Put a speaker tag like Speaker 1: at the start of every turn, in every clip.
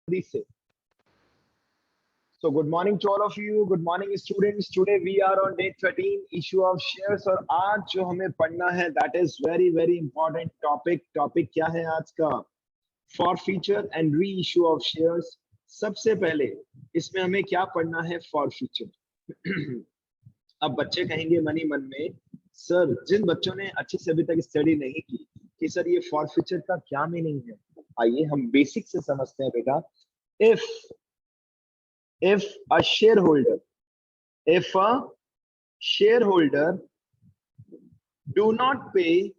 Speaker 1: जल्दी से। So good morning to all of you. Good morning students. Today we are on day 13 issue of shares और आज जो हमें पढ़ना है that is very important topic. Topic क्या है आज का? Forfeiture and reissue of shares. सबसे पहले इसमें हमें क्या पढ़ना है? Forfeiture. अब बच्चे कहेंगे मनी मन में, सर जिन बच्चों ने अच्छे से अभी तक स्टडी नहीं की कि सर ये फॉरफीचर का क्या मीनिंग है, आइए हम बेसिक से समझते हैं बेटा। if a shareholder do not pay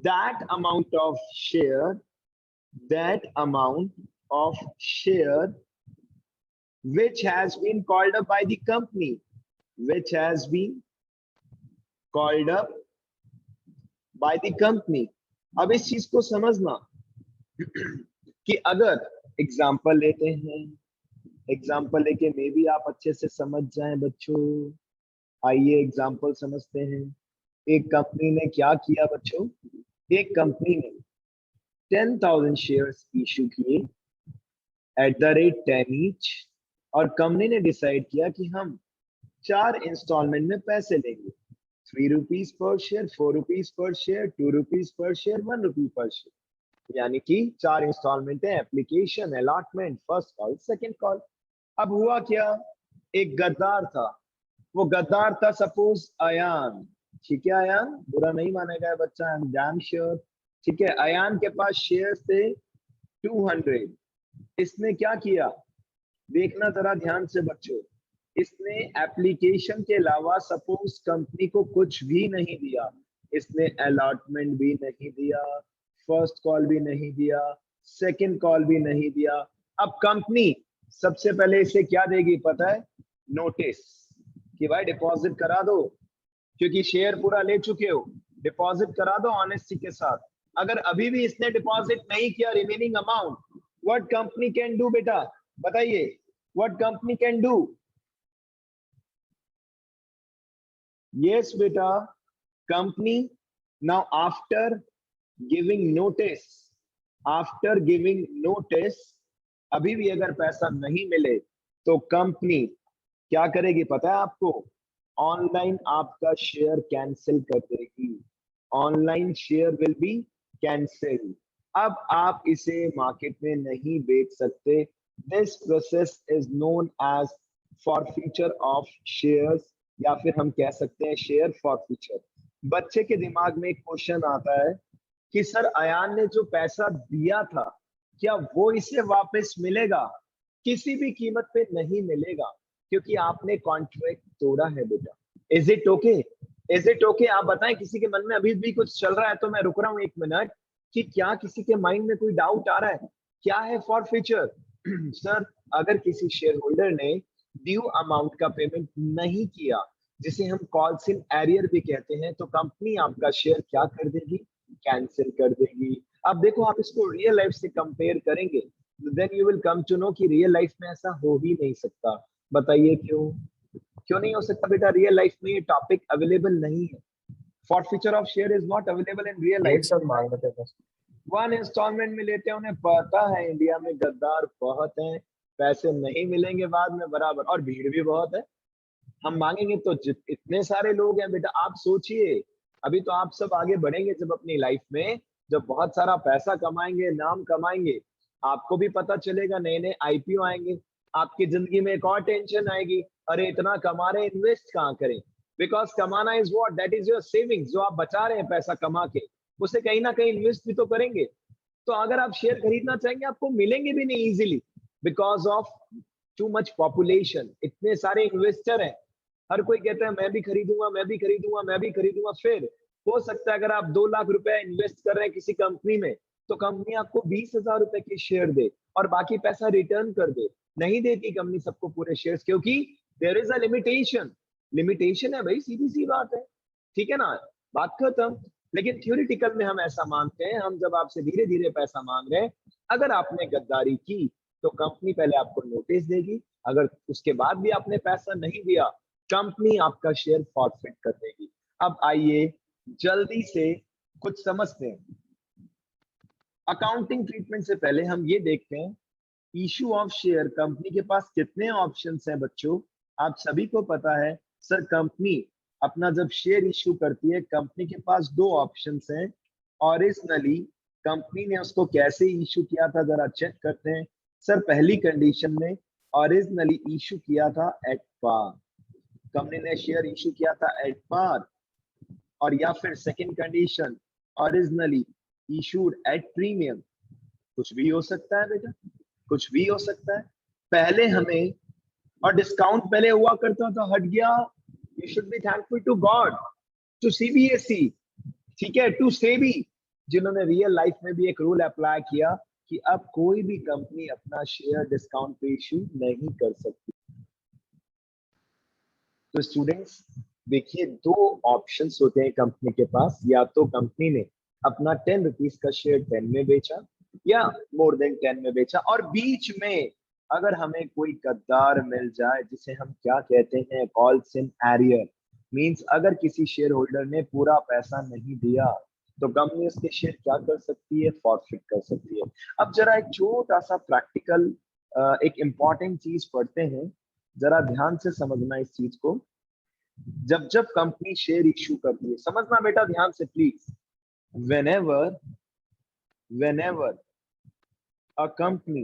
Speaker 1: that amount of share which has been called up by the company, अब इस चीज को समझना कि अगर एग्जाम्पल लेते हैं, एग्जाम्पल लेके मे भी आप अच्छे से समझ जाएं बच्चों। आइए एग्जाम्पल समझते हैं। एक कंपनी ने क्या किया बच्चों? एक कंपनी ने 10,000 शेयर्स इशू किए एट द रेट 10 ईच, और कंपनी ने डिसाइड किया कि हम 4 इंस्टॉलमेंट में पैसे लेंगे, 3 rupees per share, 4 rupees per share, 2 rupees per share, 1 रुपी पर शेयर, यानी कि 4 इंस्टॉलमेंट है, application, allotment, first call, second call. अब हुआ क्या? एक गद्दार था, वो गद्दार था सपोज अयान, ठीक है? अयान बुरा नहीं मानेगा बच्चा, आई एम डैम श्योर, ठीक है? अयान के पास शेयर थे 200। इसने क्या किया? देखना जरा ध्यान से बच्चों, इसने एप्लीकेशन के अलावा सपोज कंपनी को कुछ भी नहीं दिया, इसने अलॉटमेंट भी नहीं दिया, फर्स्ट कॉल भी नहीं दिया, सेकंड कॉल भी नहीं दिया। अब कंपनी सबसे पहले इसे क्या देगी पता है? नोटिस कि भाई डिपॉजिट करा दो, क्योंकि शेयर पूरा ले चुके हो, डिपॉजिट करा दो ऑनेस्टी के साथ। अगर अभी भी इसने डिपॉजिट नहीं किया remaining amount, what company can do बेटा? बताइए, what company can do? Yes बेटा, company now after giving notice, अभी भी अगर पैसा नहीं मिले तो कंपनी क्या करेगी पता है आपको? ऑनलाइन आपका शेयर कैंसिल कर देगी, online share will be cancel. अब आप इसे मार्केट में नहीं बेच सकते। This process is known as forfeiture of shares, या फिर हम कह सकते हैं शेयर फॉरफीचर। बच्चे के दिमाग में एक क्वेश्चन आता है कि सर अयान ने जो पैसा दिया था क्या वो इसे वापस मिलेगा? किसी भी कीमत पे नहीं मिलेगा, क्योंकि आपने कॉन्ट्रैक्ट तोड़ा है बेटा। Is it okay? आप बताएं, किसी के मन में अभी भी कुछ चल रहा है तो मैं रुक रहा हूं 1 मिनट, कि क्या किसी के माइंड में कोई डाउट आ रहा है? क्या है फॉरफीचर? सर अगर किसी शेयर होल्डर ने ड्यू अमाउंट का पेमेंट नहीं किया, जिसे हम कॉल्स इन एरियर भी कहते हैं, तो कंपनी आपका शेयर क्या कर देगी? कैंसिल कर देगी। अब देखो, आप इसको रियल लाइफ से कंपेयर करेंगे, then you will come to know कि रियल लाइफ में ऐसा हो ही नहीं सकता। बताइए क्यों नहीं हो सकता बेटा? रियल लाइफ में ये टॉपिक अवेलेबल नहीं है। Forfeiture of share is not available in real life. One instalment में लेते हैं, उन्हें पता है इंडिया में गद्दार बहुत हैं, पैसे नहीं मिलेंगे बाद में बराबर, और भीड़ भी बहुत है। हम मांगेंगे तो इतने सारे लोग हैं बेटा, आप सोचिए। अभी तो आप सब आगे बढ़ेंगे जब अपनी लाइफ में, जब बहुत सारा पैसा कमाएंगे, नाम कमाएंगे, आपको भी पता चलेगा, नए नए आईपीओ आएंगे, आपकी जिंदगी में एक और टेंशन आएगी, अरे इतना कमा रहे, इन्वेस्ट कहाँ करें? बिकॉज कमाना is what? That is your savings. जो आप बचा रहे हैं पैसा कमा के, उसे कहीं ना कहीं इन्वेस्ट भी तो करेंगे। तो अगर आप शेयर खरीदना चाहेंगे, आपको मिलेंगे भी नहीं easily, because of too much population. इतने सारे इन्वेस्टर हैं, हर कोई कहता है मैं भी खरीदूंगा। फिर हो सकता है अगर आप 2 लाख रुपए इन्वेस्ट कर रहे हैं किसी कंपनी में, तो कंपनी आपको 20,000 रुपए के शेयर दे और बाकी पैसा रिटर्न कर दे। नहीं देती कंपनी सबको पूरे शेयर्स, क्योंकि देयर इज अ लिमिटेशन है भाई, सीधी सी बात है, ठीक है ना? बात खत्म। लेकिन थ्योरेटिकल में हम ऐसा मानते हैं, हम जब आपसे धीरे धीरे पैसा मांग रहे हैं, अगर आपने गद्दारी की तो कंपनी पहले आपको नोटिस देगी, अगर उसके बाद भी आपने पैसा नहीं दिया, कंपनी आपका शेयर फॉरफिट कर देगी। अब आइए जल्दी से कुछ समझते हैं। अकाउंटिंग ट्रीटमेंट से पहले हम ये देखते हैं इशू ऑफ शेयर। कंपनी के पास कितने ऑप्शंस हैं बच्चों? आप सभी को पता है सर, कंपनी अपना जब शेयर इशू करती है, कंपनी के पास दो ऑप्शंस हैं। ओरिजिनली कंपनी ने उसको कैसे इशू किया था, जरा चेक करते हैं। सर पहली कंडीशन में ओरिजिनली इशू किया था एट पार, कंपनी ने शेयर इशू किया था एट पार। और या फिर second condition, originally issued at premium. कुछ भी हो सकता है बेटा, कुछ भी हो सकता है। पहले हमें, और डिस्काउंट पहले हुआ करता था, हट गया। You should be thankful to God, to CBSE, ठीक है, टू सेबी, जिन्होंने रियल लाइफ में भी एक रूल अप्लाई किया कि अब कोई भी कंपनी अपना शेयर डिस्काउंट पे इशू नहीं कर सकती। तो स्टूडेंट्स देखिए, दो ऑप्शंस होते हैं कंपनी के पास। या तो कंपनी ने अपना 10 रुपीज का शेयर 10 में बेचा, या मोर देन 10 में बेचा, और बीच में अगर हमें कोई गद्दार मिल जाए, जिसे हम क्या कहते हैं, कॉल्स इन एरियर, मींस अगर किसी शेयर होल्डर ने पूरा पैसा नहीं दिया, तो कंपनी उसके शेयर क्या कर सकती है, फॉरफिट कर सकती है। अब जरा एक छोटा सा प्रैक्टिकल, एक इंपॉर्टेंट चीज पढ़ते हैं, जरा ध्यान से समझना इस चीज को। जब जब कंपनी शेयर इश्यू करती है, समझना बेटा ध्यान से please, whenever whenever a company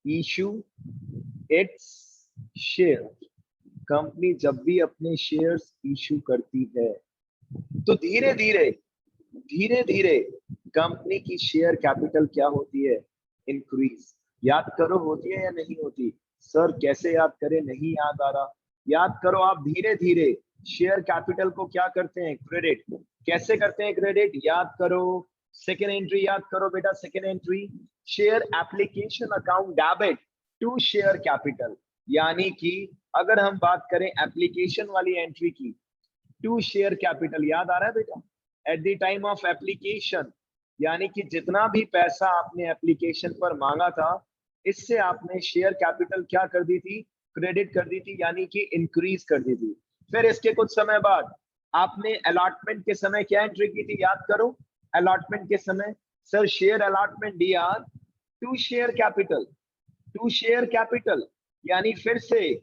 Speaker 1: issue its share, company जब भी अपने शेयर्स इशू करती है, तो धीरे धीरे कंपनी की शेयर कैपिटल क्या होती है, इंक्रीज। याद करो होती है या नहीं होती? सर कैसे याद करें, नहीं याद आ रहा। याद करो आप, धीरे धीरे शेयर कैपिटल को क्या करते हैं, क्रेडिट। कैसे करते हैं क्रेडिट? याद करो, सेकेंड एंट्री याद करो बेटा, second entry, share application account debit to share capital. यानी कि अगर हम बात करें एप्लीकेशन वाली एंट्री की, टू शेयर कैपिटल, याद आ रहा है बेटा, at the time of application, यानी कि जितना भी पैसा आपने एप्लीकेशन पर मांगा था, इससे आपने शेयर कैपिटल क्या कर दी थी, क्रेडिट कर दी थी, यानी कि इंक्रीज कर दी थी। फिर इसके कुछ समय बाद आपने अलॉटमेंट के समय क्या एंट्री की थी, याद करो। अलॉटमेंट के समय sir share allotment DR to share capital, to share capital, यानी फिर से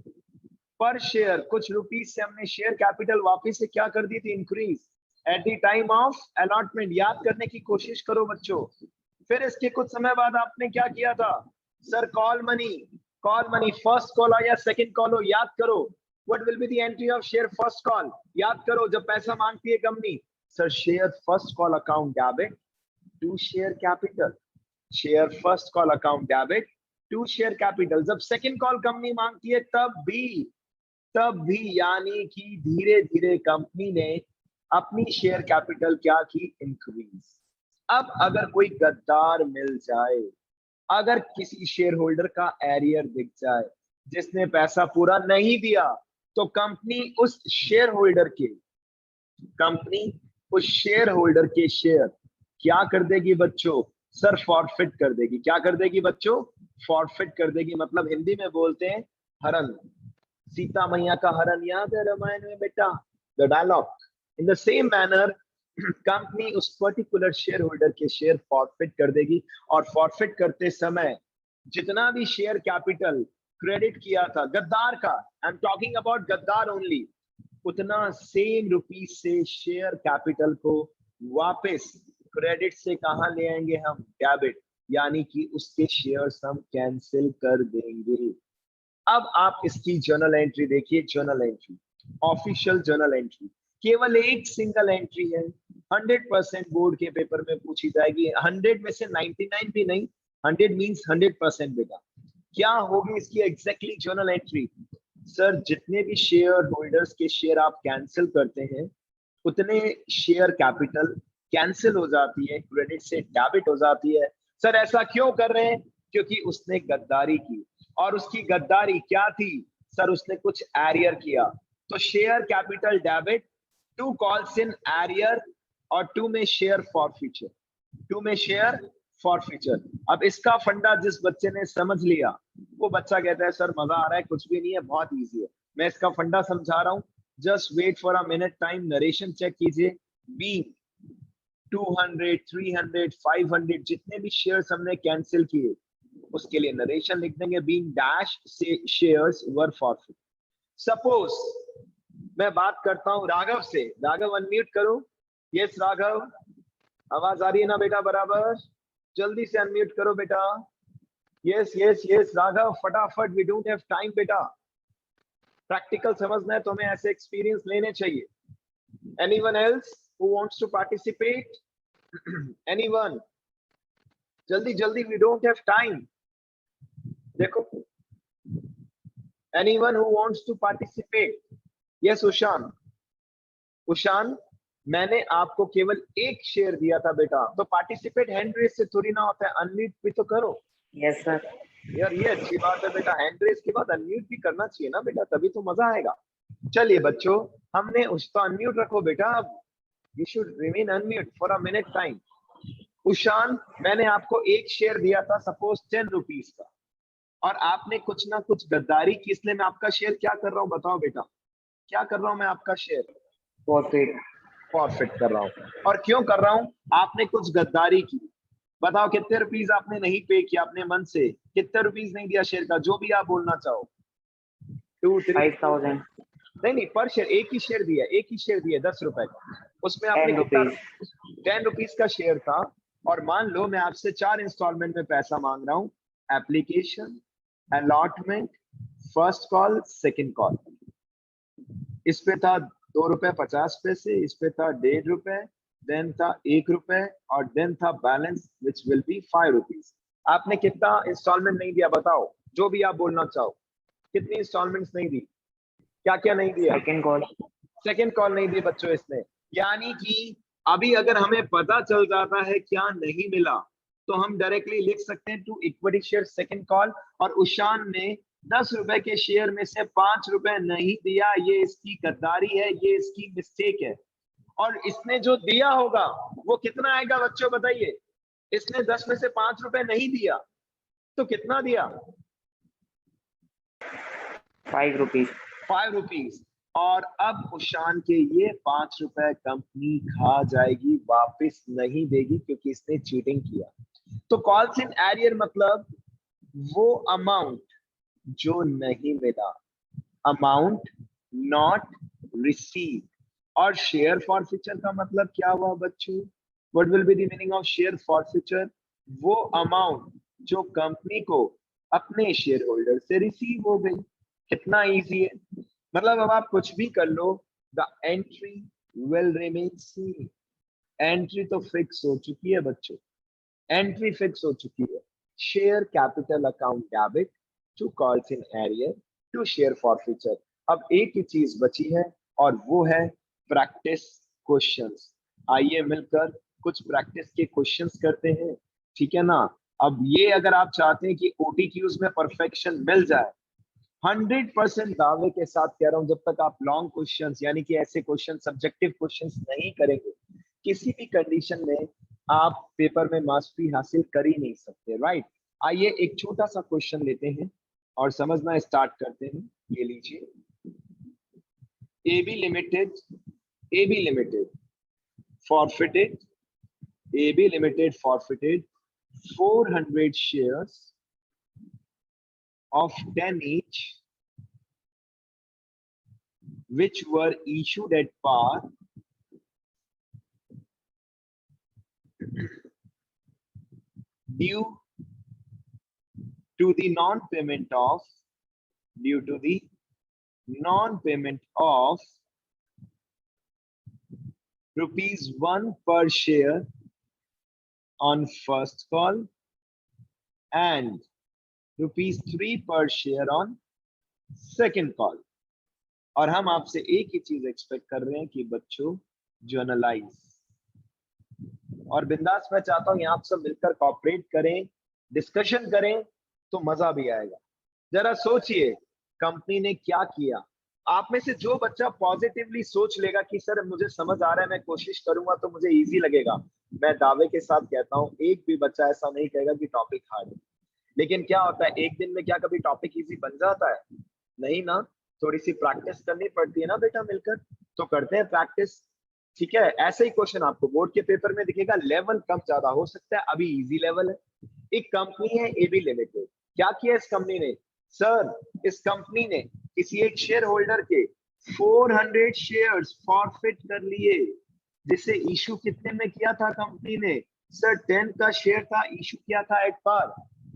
Speaker 1: पर शेयर कुछ रुपीस से हमने शेयर कैपिटल वापस से क्या कर दी थी, increase at the time of allotment. याद करने की कोशिश करो बच्चों। फिर इसके कुछ समय बाद आपने क्या किया था, sir call money, call money first call हो या सेकंड कॉल हो, याद करो। What will be the entry of share first call, याद करो, जब पैसा मांगती है company, sir share first call account debit to share capital, share first call account debit to share capital. जब सेकंड कॉल कंपनी मांगती है तब भी यानी कि धीरे धीरे कंपनी ने अपनी शेयर कैपिटल क्या की, इंक्रीज। अब अगर कोई गद्दार मिल जाए, अगर किसी शेयर होल्डर का एरियर दिख जाए, जिसने पैसा पूरा नहीं दिया, तो कंपनी उस शेयर होल्डर के, कंपनी उस शेयर होल्डर के शेयर क्या कर देगी बच्चों, सर फॉरफिट कर देगी। क्या कर देगी बच्चों, फॉरफिट कर देगी। मतलब हिंदी में बोलते हैं हरण, सीता मैया का हरण याद है रामायण में बेटा, the dialogue. In the same manner company उस पर्टिकुलर शेयर होल्डर के शेयर फॉरफिट कर देगी, और फॉरफिट करते समय जितना भी शेयर कैपिटल क्रेडिट किया था गद्दार का, आई एम टॉकिंग अबाउट गद्दार ओनली, उतना सेम रुपीज से शेयर कैपिटल को वापस क्रेडिट से कहां ले आएंगे हम, डेबिट, यानी कि उसके शेयर्स हम कैंसिल कर देंगे। अब आप इसकी जर्नल एंट्री देखिए, journal entry, official journal entry, केवल एक सिंगल एंट्री है, 100% बोर्ड के पेपर में पूछी जाएगी। 100 में से 99 भी नहीं, 100 मींस 100% बेटा। क्या होगी इसकी एग्जैक्टली जर्नल एंट्री, सर जितने भी शेयर होल्डर्स के शेयर आप कैंसिल करते हैं, उतने शेयर कैपिटल कैंसिल हो जाती है, क्रेडिट से डेबिट हो जाती है। सर ऐसा क्यों कर रहे हैं, क्योंकि उसने गद्दारी की, और उसकी गद्दारी क्या थी, सर उसने कुछ एरियर किया। तो share capital debit, to calls in arrear, और टू में शेयर फॉरफीचर, टू में शेयर फॉरफीचर। अब इसका फंडा जिस बच्चे ने समझ लिया, वो बच्चा कहता है सर मजा आ रहा है, कुछ भी नहीं है, बहुत इजी है। मैं इसका फंडा समझा रहा हूं, just wait for a minute time, narration check कीजिए। बी 200, 300, 500 जितने भी शेयर्स हमने कैंसिल किए उसके लिए नरेशन लिख देंगे, बीइंग डैश से शेयर्स वर फॉरफिट। सपोज मैं बात करता हूं राघव से, राघव अनम्यूट करो। यस राघव, आवाज आ रही है ना बेटा बराबर? जल्दी से अनम्यूट करो बेटा। यस यस यस राघव फटाफट, वी डोंट हैव टाइम बेटा। प्रैक्टिकल समझना है तो हमें ऐसे एक्सपीरियंस लेने चाहिए। Anyone else who wants to participate? Anyone? जल्दी जल्दी, वी डोंट हैव टाइम। देखो, anyone who wants to participate? Yes Ushan. Ushan, मैंने आपको केवल एक शेयर दिया था बेटा, तो पार्टिसिपेट हैंड रेस से थोड़ी ना होता है, अनम्यूट भी तो करो।
Speaker 2: Yes sir.
Speaker 1: यार ये अच्छी बात है बेटा, हैंड रेस के बाद अनम्यूट भी करना चाहिए ना बेटा, तभी तो मजा आएगा। चलिए बच्चों, हमने उस तो अनम्यूट रखो बेटा, you should remain unmute for a minute time. Ushan, मैंने आपको एक शेयर दिया था सपोज 10 रुपीज का, और आपने कुछ ना कुछ गद्दारी की, इसलिए मैं आपका शेयर क्या कर रहा हूँ बताओ बेटा, क्या कर रहा हूँ मैं आपका शेयर? फॉरफिट कर रहा हूँ। और क्यों कर रहा हूँ? आपने कुछ गद्दारी की। बताओ कितने रुपीज आपने नहीं पे किया अपने मन से, कितने रुपीज नहीं दिया शेयर का, जो भी आप बोलना चाहो। 2, 3,
Speaker 2: 5,000।
Speaker 1: नहीं पर शेयर, एक ही शेयर दिया, एक ही शेयर दिया 10 रुपए का, उसमें आपने
Speaker 2: 10
Speaker 1: कितना?
Speaker 2: रुपीज।
Speaker 1: 10 रुपीज का शेयर था, और मान लो मैं आपसे 4 इंस्टॉलमेंट में पैसा मांग रहा हूँ। Application, allotment, first call, second call. इस पे था 2 रुपए 50 पैसे, इस पे था 1.5 रुपए, देन था 1 रुपए, और देन था balance which will be 5 rupees. आपने कितना इंस्टॉलमेंट नहीं दिया बताओ, जो भी आप बोलना चाहो, कितनी इंस्टॉलमेंट्स नहीं दी, क्या क्या नहीं दिया?
Speaker 2: Second call.
Speaker 1: सेकंड कॉल नहीं दी बच्चों इसने। यानी कि अभी अगर हमें पता चल जाता है क्या नहीं मिला, तो हम डायरेक्टली लिख सकते हैं to equity share second call. और उशान ने 10 रुपए के शेयर में से 5 रुपए नहीं दिया, ये इसकी गद्दारी है, ये इसकी मिस्टेक है। और इसने जो दिया होगा वो कितना आएगा बच्चों बताइए? इसने 10 में से 5 रुपए नहीं दिया, तो कितना दिया?
Speaker 2: 5 रुपीज।
Speaker 1: 5 रुपीज। और अब उशान के ये 5 रुपए कंपनी खा जाएगी, वापस नहीं देगी, क्योंकि इसने चीटिंग किया। तो कॉल्स इन एरियर मतलब वो अमाउंट जो नहीं मिला, अमाउंट नॉट रिसीव। और शेयर फॉरफिचर का मतलब क्या हुआ बच्चों? What will be the meaning of share forfeiture? वो अमाउंट जो कंपनी को अपने शेयर होल्डर से रिसीव हो गई। कितना इजी है, मतलब अब आप कुछ भी कर लो, the entry will remain same. Entry तो फिक्स हो चुकी है बच्चों, एंट्री फिक्स हो चुकी है। Share capital account debit to calls in arrear to share forfeiture. अब एक ही चीज बची है, और वो है प्रैक्टिस क्वेश्चंस। आइए मिलकर कुछ प्रैक्टिस के क्वेश्चंस करते हैं, ठीक है ना? अब ये अगर आप चाहते हैं कि ओटीक्यूज में परफेक्शन मिल जाए, 100% दावे के साथ कह रहा हूं, जब तक आप लॉन्ग क्वेश्चंस यानी कि ऐसे क्वेश्चन सब्जेक्टिव क्वेश्चंस नहीं करेंगे, किसी भी कंडीशन में आप पेपर में मास्टरी हासिल कर ही नहीं सकते, राइट? आइए एक छोटा सा क्वेश्चन लेते हैं और समझना स्टार्ट करते हैं। ये लीजिए, AB limited forfeited, AB Limited forfeited 400 shares of 10 each, which were issued at par due to the non-payment of ₹1 per share on first call and ₹3 per share on second call। और हम आपसे एक ही चीज expect कर रहे हैं कि बच्चों जर्नलाइज, और बिंदास मैं चाहता हूं आप सब मिलकर कॉपरेट करें, डिस्कशन करें, तो मजा भी आएगा। जरा सोचिए कंपनी ने क्या किया। आप में से जो बच्चा पॉजिटिवली सोच लेगा कि सर मुझे समझ आ रहा है, मैं कोशिश करूंगा तो मुझे इजी लगेगा, मैं दावे के साथ कहता हूं एक भी बच्चा ऐसा नहीं कहेगा कि टॉपिक हार्ड है। लेकिन क्या होता है, एक दिन में क्या कभी टॉपिक इजी बन जाता है? नहीं ना, थोड़ी सी प्रैक्टिस करनी पड़ती है ना बेटा, मिलकर तो करते हैं प्रैक्टिस। ठीक है, ऐसे ही क्वेश्चन आपको बोर्ड के पेपर में दिखेगा, लेवल कम ज्यादा हो सकता है, अभी इजी लेवल है। एक कंपनी है एबी लिमिटेड, क्या किया इस कंपनी ने? सर इस कंपनी ने किसी एक शेयर होल्डर के 400 शेयर्स फॉरफिट कर लिए, जिसे इशू कितने में किया था कंपनी ने? सर 10 का शेयर था, इशू किया था एट पार।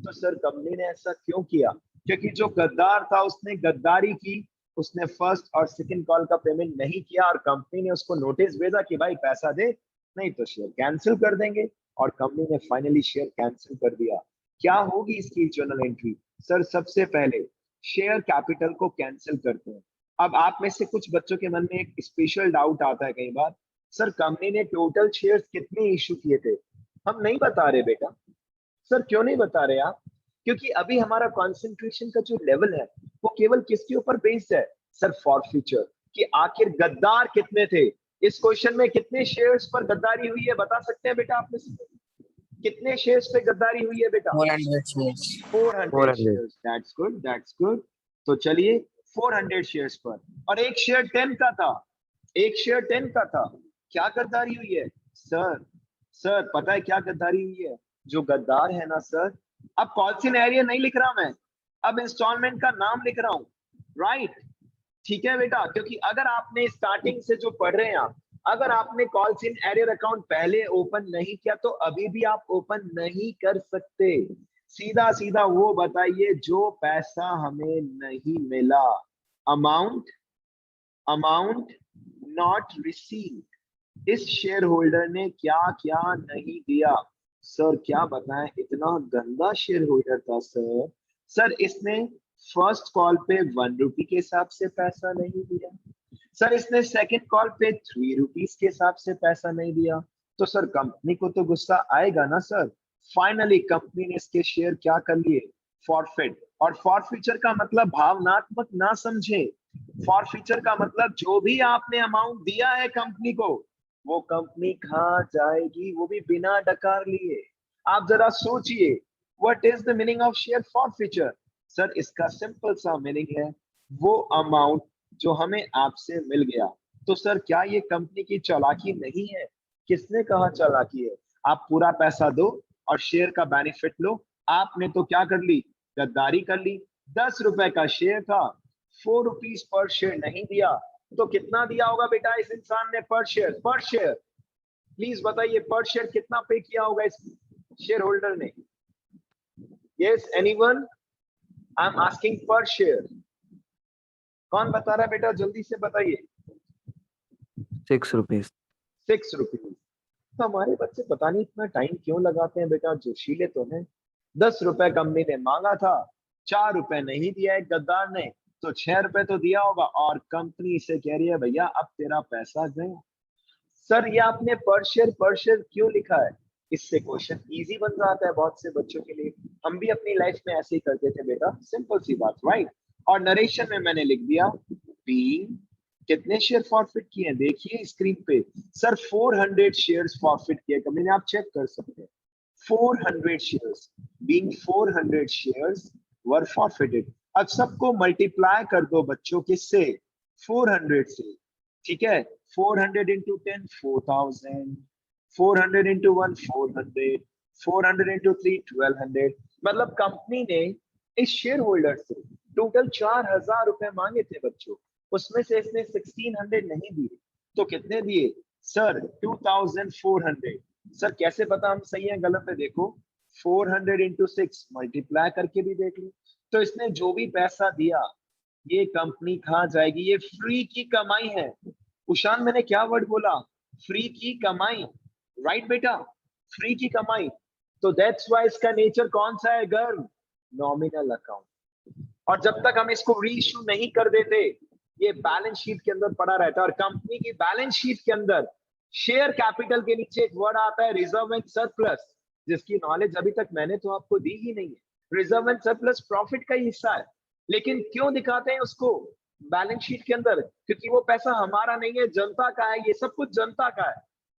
Speaker 1: तो सर कंपनी ने ऐसा क्यों किया? क्योंकि जो गद्दार था उसने गद्दारी की, उसने फर्स्ट और सेकंड कॉल का पेमेंट नहीं किया, और कंपनी ने उसको नोटिस भेजा कि भाई पैसा दे, नहीं तो शेयर कैंसिल कर देंगे। और कंपनी ने फाइनली शेयर कैंसिल कर दिया। क्या होगी इसकी जर्नल एंट्री? सर सबसे पहले शेयर कैपिटल को कैंसिल करते हैं। अब आप में से कुछ बच्चों के मन में एक स्पेशल डाउट आता है कई बार, सर कंपनी ने टोटल शेयर्स कितने इशू किए थे? हम नहीं बता रहे बेटा। सर क्यों नहीं बता रहे आप? क्योंकि अभी हमारा कंसंट्रेशन का जो लेवल है वो केवल किसके ऊपर बेस्ड है? सर फॉरफीचर, कि आखिर गद्दार कितने थे। इस क्वेश्चन में कितने शेयर्स पर गद्दारी हुई है बता सकते हैं बेटा आप में से? कितने शेयर्स पे गद्दारी हुई है बेटा?
Speaker 3: 400 shares.
Speaker 1: 400
Speaker 4: 400।
Speaker 1: Shares. That's good, that's good. तो चलिए 400 शेयर्स पर, और एक शेयर 10 का था, एक शेयर 10 का था। क्या गद्दारी हुई है? सर सर पता है क्या गद्दारी हुई है? जो गद्दार है ना सर, अब कॉल सिनेरियो नहीं लिख रहा मैं, अब इंस्टॉलमेंट का नाम लिख रहा हूं, राइट? ठीक है बेटा, क्योंकि अगर आपने स्टार्टिंग से जो पढ़ रहे हैं आप, अगर आपने कॉल्स इन एरियर अकाउंट पहले ओपन नहीं किया तो अभी भी आप ओपन नहीं कर सकते। सीधा सीधा वो बताइए जो पैसा हमें नहीं मिला, अमाउंट, अमाउंट नॉट रिसीव्ड। इस शेयर होल्डर ने क्या क्या नहीं दिया? सर क्या बताएं, इतना गंदा शेयर होल्डर था सर। सर इसने फर्स्ट कॉल पे 1 रुपी के हिसाब से पैसा नहीं दिया, सर इसने सेकंड कॉल पे 3 रुपीज के हिसाब से पैसा नहीं दिया। तो सर कंपनी को तो गुस्सा आएगा ना सर। फाइनली कंपनी ने इसके शेयर क्या कर लिए? फॉरफिट। और फॉरफीचर का मतलब भावनात्मक ना समझे, फॉरफीचर का मतलब जो भी आपने अमाउंट दिया है कंपनी को, वो कंपनी खा जाएगी, वो भी बिना डकार लिए। आप जरा सोचिए, what is the meaning of share forfeiture? Sir इसका सिंपल सा मीनिंग है, वो अमाउंट जो हमें आपसे मिल गया। तो सर क्या ये कंपनी की चालाकी नहीं है? किसने कहा चालाकी है? आप पूरा पैसा दो और शेयर का बेनिफिट लो। आपने तो क्या कर ली? गद्दारी कर ली। 10 रुपए का शेयर था, 4 रुपीज पर शेयर नहीं दिया, तो कितना दिया होगा बेटा इस इंसान ने पर शेयर? पर शेयर प्लीज बताइए, पर शेयर कितना पे किया होगा इस शेयर होल्डर ने? Yes anyone? I am asking पर शेयर। कौन बता रहा है बेटा, जल्दी से बताइए।
Speaker 4: 6 रुपीज।
Speaker 1: 6 रुपीज। तो हमारे बच्चे पता नहीं इतना टाइम क्यों लगाते हैं बेटा, जोशीले तो हैं। 10 रुपए कंपनी ने मांगा था, 4 रुपए नहीं दिया है गद्दार ने, तो 6 रुपए तो दिया होगा, और कंपनी से कह रही है भैया अब तेरा पैसा गया। सर ये आपने पर शेयर क्यों लिखा है? इससे क्वेश्चन इजी बन जाता है बहुत से बच्चों के लिए। हम भी अपनी लाइफ में ऐसे ही करते थे बेटा, सिंपल सी बात, राइट? और नरेशन में मैंने लिख दिया बीइंग, कितने शेयर फॉरफिट किए हैं देखिए स्क्रीन पे। सर 400 शेयर्स फॉरफिट किए कंपनी ने, आप चेक कर सकते हैं। 400 शेयर्स, बीइंग 400 शेयर्स वर फॉरफिटेड। अब सबको मल्टीप्लाई कर दो बच्चों, किससे? 400 से। ठीक है, 400 इंटू 10 4000, 400 इंटू 1 400, 400 इंटू 3 1200। मतलब कंपनी ने इस शेयर होल्डर से टोटल 4000 रुपए मांगे थे बच्चों, उसमें से इसने 1600 नहीं दिए, तो कितने दिए? सर 2400। सर कैसे पता हम सही है गलत है? देखो 400 इंटू 6 मल्टीप्लाई करके भी देख लो। तो इसने जो भी पैसा दिया ये कंपनी खा जाएगी, ये फ्री की कमाई है। उशान मैंने क्या वर्ड बोला? फ्री की कमाई, राइट बेटा? फ्री की कमाई। तो दैट्स वाई इसका नेचर कौन सा है गर्व? Nominal account. और जब तक हम इसको री इशू नहीं कर देते ये बैलेंस शीट के अंदर पड़ा रहता है। और कंपनी की बैलेंस शीट के अंदर शेयर कैपिटल के नीचे एक वर्ड आता है रिजर्व एंड सरप्लस, जिसकी नॉलेज अभी तक मैंने तो आपको दी ही नहीं है। रिजर्व एंड सरप्लस प्रॉफिट का ही हिस्सा है, लेकिन क्यों दिखाते हैं उसको बैलेंस शीट के अंदर? क्योंकि वो पैसा हमारा नहीं है, जनता का है, ये सब कुछ जनता का है।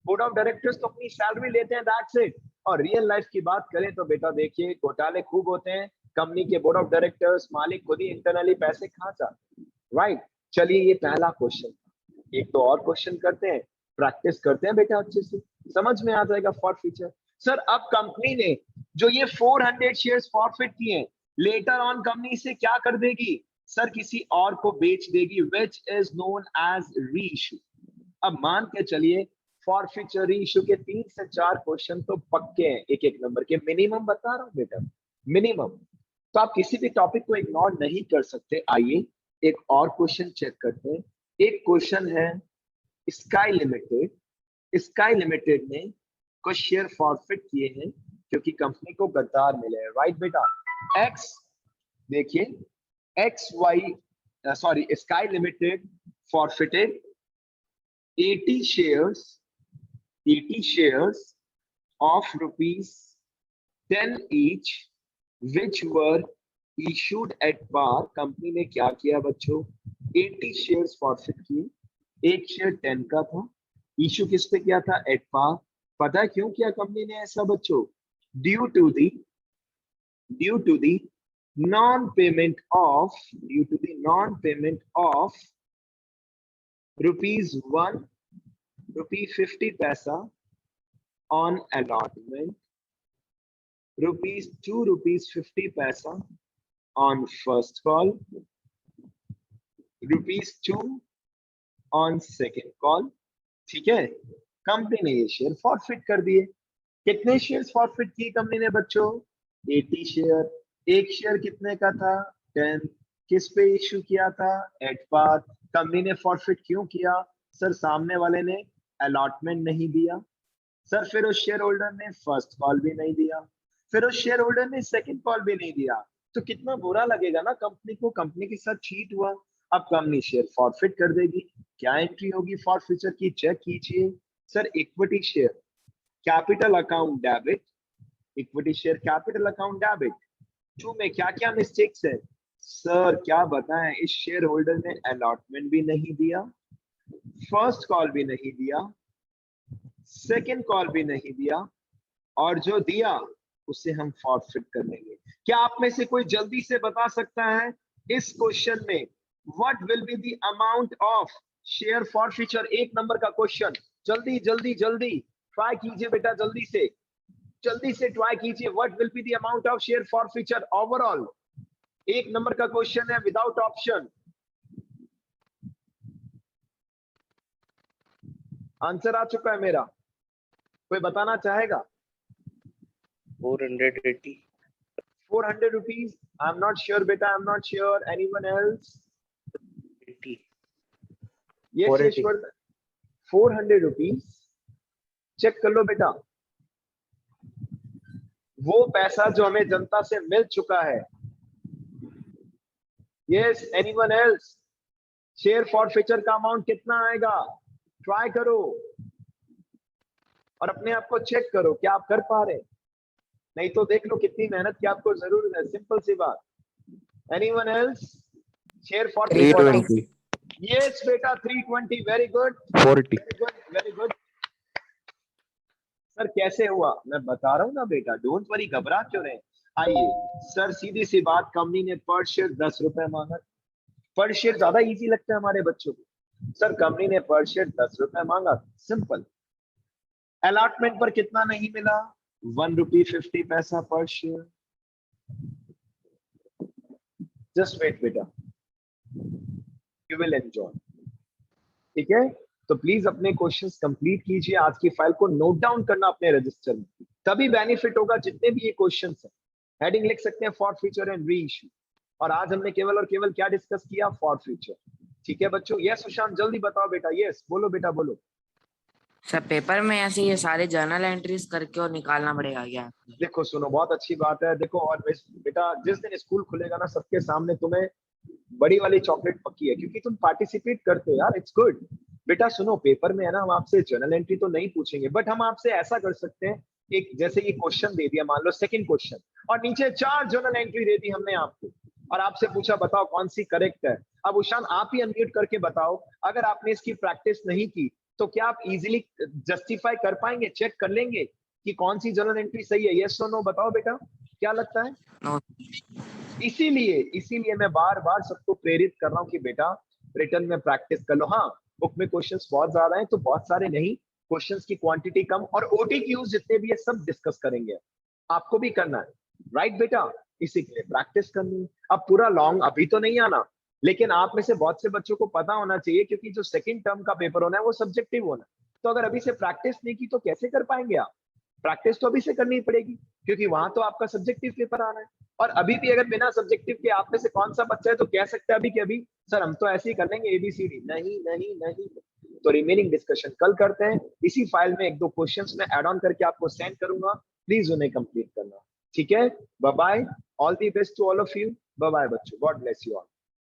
Speaker 1: बोर्ड ऑफ डायरेक्टर्स तो अपनी सैलरी लेते हैं, दैट्स इट। और रियल लाइफ की बात करें तो बेटा देखिए घोटाले खूब होते हैं, कंपनी के बोर्ड ऑफ डायरेक्टर्स मालिक खुद ही इंटरनली पैसे खा जाते हैं, राइट? चलिए ये पहला क्वेश्चन, एक तो और क्वेश्चन करते हैं। प्रैक्टिस करते हैं बेटा अच्छे से, समझ में आ जाएगा फॉर फ्यूचर। सर अब कंपनी ने जो ये 400 शेयर्स फॉरफिट किए हैं, लेटर ऑन कंपनी से क्या कर देगी सर, किसी और को बेच देगी, विच इज नोन एज री इशू। अब मान के चलिए फॉरफिचर री इशू के 3 से 4 क्वेश्चन तो पक्के हैं, एक एक नंबर के, मिनिमम बता रहा हूं बेटा, मिनिमम। तो आप किसी भी टॉपिक को इग्नोर नहीं कर सकते। आइए एक और क्वेश्चन चेक करते हैं। एक क्वेश्चन है स्काई लिमिटेड, स्काई लिमिटेड ने कुछ शेयर फॉरफिट किए हैं क्योंकि कंपनी को गद्दार मिले हैं, राइट बेटा। एक्स, देखिए X Y sorry Sky limited forfeited 80 shares of ₹10 each which were issued at par। Company ने क्या किया बच्चों, 80 शेयर्स फॉरफिट किए, एक शेयर 10 का था, इशू किस पे किया था, एट पार। पता है क्यों किया कंपनी ने ऐसा बच्चों, due to the non payment of ₹1 ₹50 पैसा on allotment, ₹2 पैसा on first call, ₹2 on second call। ठीक है, कंपनी ने ये शेयर फॉरफिट कर दिए। कितने शेयर्स फॉरफिट किए कंपनी ने बच्चों, 80 शेयर। एक शेयर कितने का था, 10। किस पे इश्यू किया था, एट पार। कंपनी ने फॉरफिट क्यों किया सर, सामने वाले ने अलॉटमेंट नहीं दिया सर, फिर उस शेयर होल्डर ने फर्स्ट कॉल भी नहीं दिया, फिर उस शेयर होल्डर ने सेकंड कॉल भी नहीं दिया। तो कितना बुरा लगेगा ना कंपनी को, कंपनी के साथ चीट हुआ। अब कंपनी शेयर फॉरफिट कर देगी, क्या एंट्री होगी फॉर फ्यूचर की, चेक कीजिए sir. Equity share capital account debit, equity share capital account debit 2 में क्या क्या मिस्टेक्स है सर, क्या बताएं। इस शेयर होल्डर ने अलॉटमेंट भी नहीं दिया, फर्स्ट कॉल भी नहीं दिया, सेकेंड कॉल भी नहीं दिया, और जो दिया उसे हम फॉरफिट कर लेंगे। क्या आप में से कोई जल्दी से बता सकता है इस क्वेश्चन में what will be the amount of share forfeiture? एक नंबर का क्वेश्चन, जल्दी जल्दी जल्दी ट्राई कीजिए बेटा, जल्दी से ट्राई कीजिए। What will be the amount of share forfeiture overall? एक नंबर का क्वेश्चन है विदाउट ऑप्शन। आंसर आ चुका है मेरा, कोई बताना चाहेगा?
Speaker 2: 480।
Speaker 1: 400 rupees? I'm not sure beta, I'm not sure. Anyone else?
Speaker 2: 80।
Speaker 1: Yes,
Speaker 2: 480।
Speaker 1: sure. 400 rupees check कर लो बेटा, वो पैसा जो हमें जनता से मिल चुका है। Yes, anyone else? Share forfeiture का अमाउंट कितना आएगा, ट्राई करो और अपने आप को चेक करो क्या आप कर पा रहे हैं, नहीं तो देख लो कितनी मेहनत की आपको जरूरत है, सिंपल सी बात। Anyone else? Share forfeiture
Speaker 4: 320।
Speaker 1: Yes बेटा 320, very good
Speaker 4: 40।
Speaker 1: Very good. Sir कैसे हुआ, मैं बता रहा हूँ ना बेटा, डोंट वरी, घबरा क्यों रहे। आइए सर, सीधी सी बात, कंपनी ने पर शेयर 10 रुपए मांगा। पर शेयर ज्यादा इजी लगता है हमारे बच्चों को। सर कंपनी ने पर शेयर 10 रुपए मांगा, सिंपल। अलॉटमेंट पर कितना नहीं मिला, ₹1.50 पर शेयर। जस्ट वेट बेटा, यू विल एंजॉय। ठीक है, तो प्लीज अपने क्वेश्चंस कंप्लीट कीजिए, आज की फाइल को नोट डाउन करना अपने रजिस्टर में, तभी बेनिफिट होगा। जितने भी ये क्वेश्चंस हैं, हेडिंग लिख सकते हैं for future and re issue, और आज हमने केवल और केवल क्या डिस्कस किया, फॉर फ्यूचर। ठीक है बच्चों, यस सुशांत जल्दी बताओ बेटा, यस बोलो बेटा बोलो।
Speaker 3: सर पेपर में ऐसे ये सारे जर्नल एंट्रीज करके और निकालना पड़ेगा क्या?
Speaker 1: देखो सुनो, बहुत अच्छी बात है। देखो और बेटा, जिस दिन स्कूल खुलेगा ना, सबके सामने तुम्हें बड़ी वाली चॉकलेट पक्की है, क्योंकि तुम पार्टिसिपेट करते हो यार, इट्स गुड। बेटा सुनो, पेपर में है ना, हम आपसे जर्नल एंट्री तो नहीं पूछेंगे, बट हम आपसे ऐसा कर सकते हैं, एक जैसे ये क्वेश्चन दे दिया, मान लो सेकंड क्वेश्चन, और नीचे 4 जर्नल एंट्री दे दी हमने आपको, और आपसे पूछा बताओ कौन सी करेक्ट है। अब उशान आप ही अनम्यूट करके बताओ, अगर आपने इसकी प्रैक्टिस नहीं की तो क्या आप इजीली जस्टिफाई कर पाएंगे, चेक कर लेंगे कि कौन सी जर्नल एंट्री सही है? यस और नो बताओ बेटा, क्या लगता है?
Speaker 3: नो।
Speaker 1: इसीलिए मैं बार बार सबको प्रेरित कर रहा हूं कि बेटा रिटर्न में प्रैक्टिस कर लो। हाँ, बुक में क्वेश्चंस बहुत ज्यादा हैं, तो बहुत सारे नहीं, क्वेश्चंस की क्वांटिटी कम, और ओटीक्यूज जितने भी है सब डिस्कस करेंगे। आपको भी करना है, राइट बेटा? इसी के लिए प्रैक्टिस करनी है। अब पूरा लॉन्ग अभी तो नहीं आना, लेकिन आप में से बहुत से बच्चों को पता होना चाहिए, क्योंकि जो सेकंड टर्म का पेपर होना है वो सब्जेक्टिव होना है। तो अगर अभी से प्रैक्टिस नहीं की तो कैसे कर पाएंगे आप? प्रैक्टिस तो अभी से करनी पड़ेगी, क्योंकि वहां तो आपका सब्जेक्टिव पेपर आना है। और अभी भी अगर बिना सब्जेक्टिव के आप में से कौन सा बच्चा है तो कह सकता है अभी कि अभी सर हम तो ऐसे ही कर लेंगे एबीसीडी, नहीं नहीं नहीं। तो रिमेनिंग डिस्कशन कल करते हैं। इसी फाइल में एक दो क्वेश्चंस में ऐड ऑन करके आपको सेंड करूंगा, प्लीज उन्हें कंप्लीट करना। ठीक है, bye bye, all the best to all of you, bye bye बच्चों, गॉड ब्लेस यू ऑल।